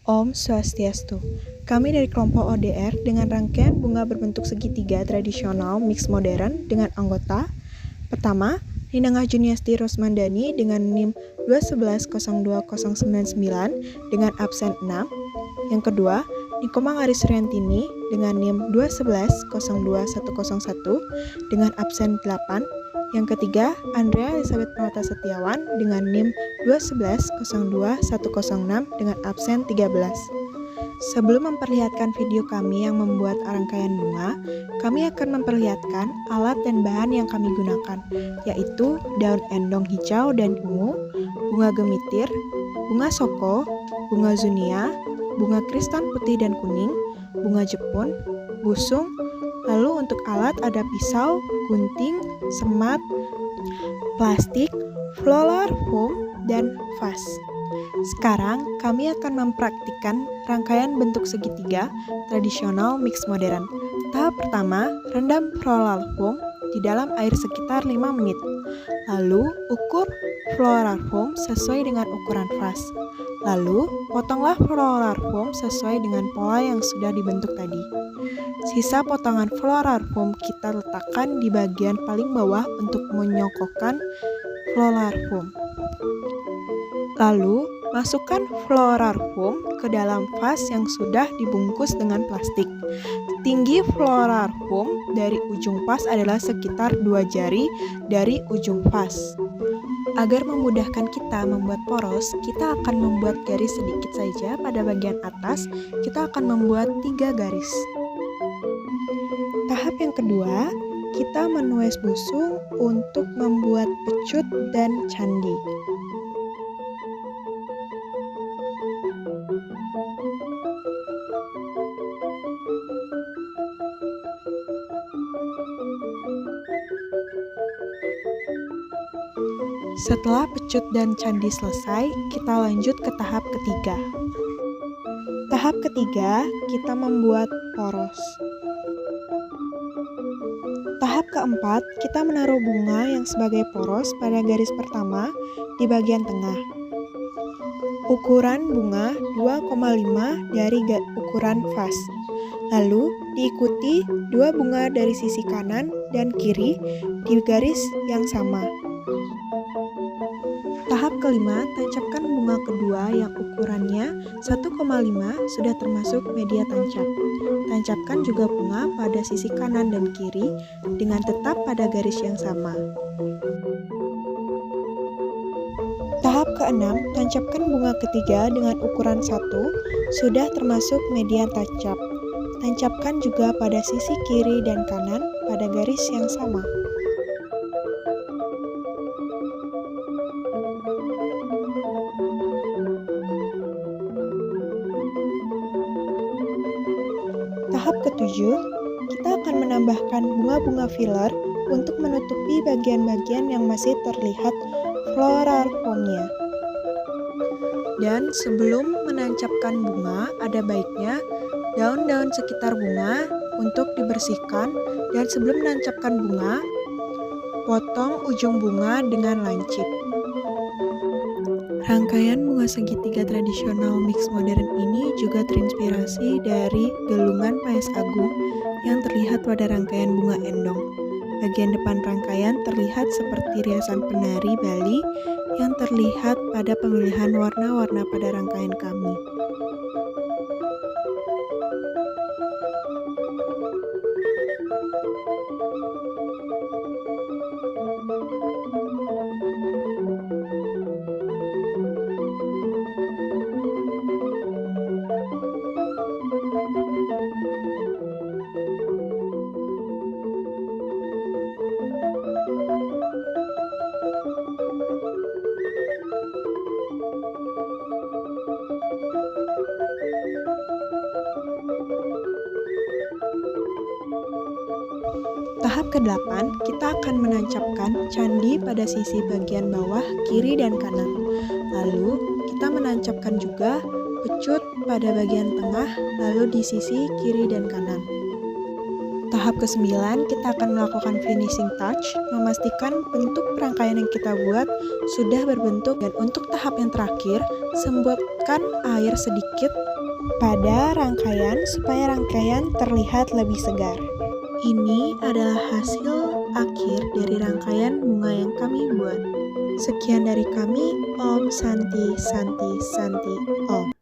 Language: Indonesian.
Om Swastiastu. Kami dari kelompok ODR dengan rangkaian bunga berbentuk segitiga tradisional mix modern dengan anggota. Pertama, Ninengah Juniasti Rosmandani dengan NIM 211-02099 dengan absen 6. Yang kedua, Nikomang Aris Suryantini dengan NIM 211-02101 dengan absen 8. Yang ketiga, Andrea Elizabeth Pramata Setiawan dengan NIM 211-02106 dengan absen 13. Sebelum memperlihatkan video kami yang membuat rangkaian bunga, kami akan memperlihatkan alat dan bahan yang kami gunakan, yaitu daun endong hijau dan ungu, bunga gemitir, bunga soko, bunga zunia, bunga kristan putih dan kuning, bunga jepun, busung. Lalu untuk alat ada pisau, gunting, semat, plastik, floral foam, dan vas. Sekarang kami akan mempraktikkan rangkaian bentuk segitiga tradisional mix modern. Tahap pertama, rendam floral foam di dalam air sekitar 5 menit. Lalu ukur floral foam sesuai dengan ukuran vas. Lalu potonglah floral foam sesuai dengan pola yang sudah dibentuk tadi. Sisa potongan floral foam kita letakkan di bagian paling bawah untuk menyokokkan floral foam. Lalu, masukkan floral foam ke dalam vas yang sudah dibungkus dengan plastik. Tinggi floral foam dari ujung vas adalah sekitar 2 jari dari ujung vas. Agar memudahkan kita membuat poros, kita akan membuat garis sedikit saja pada bagian atas. Kita akan membuat 3 garis. Tahap yang kedua, kita menulis busung untuk membuat pecut dan candi. Setelah pecut dan candi selesai, kita lanjut ke tahap ketiga. Tahap ketiga, kita membuat poros. Tahap keempat, kita menaruh bunga yang sebagai poros pada garis pertama di bagian tengah. Ukuran bunga 2,5 dari ukuran vas. Lalu diikuti 2 bunga dari sisi kanan dan kiri di garis yang sama. Tahap kelima, tancapkan bunga kedua yang ukurannya 1,5 sudah termasuk media tancap. Tancapkan juga bunga pada sisi kanan dan kiri dengan tetap pada garis yang sama. Tahap keenam, tancapkan bunga ketiga dengan ukuran 1 sudah termasuk media tancap. Tancapkan juga pada sisi kiri dan kanan pada garis yang sama. Tahap ketujuh, kita akan menambahkan bunga-bunga filler untuk menutupi bagian-bagian yang masih terlihat floral foam-nya. Dan sebelum menancapkan bunga, ada baiknya daun-daun sekitar bunga untuk dibersihkan, dan sebelum menancapkan bunga, potong ujung bunga dengan lancip. Rangkaian bunga segitiga tradisional mix modern ini juga terinspirasi dari gelungan paes agung yang terlihat pada rangkaian bunga endong. Bagian depan rangkaian terlihat seperti riasan penari Bali yang terlihat pada pemilihan warna-warna pada rangkaian kami. Tahap ke-8, kita akan menancapkan candi pada sisi bagian bawah, kiri, dan kanan. Lalu, kita menancapkan juga pecut pada bagian tengah, lalu di sisi kiri dan kanan. Tahap ke-9, kita akan melakukan finishing touch, memastikan bentuk rangkaian yang kita buat sudah berbentuk. Dan untuk tahap yang terakhir, Oleskan air sedikit pada rangkaian supaya rangkaian terlihat lebih segar. Ini adalah hasil akhir dari rangkaian bunga yang kami buat. Sekian dari kami, Om Santi Santi Santi Om.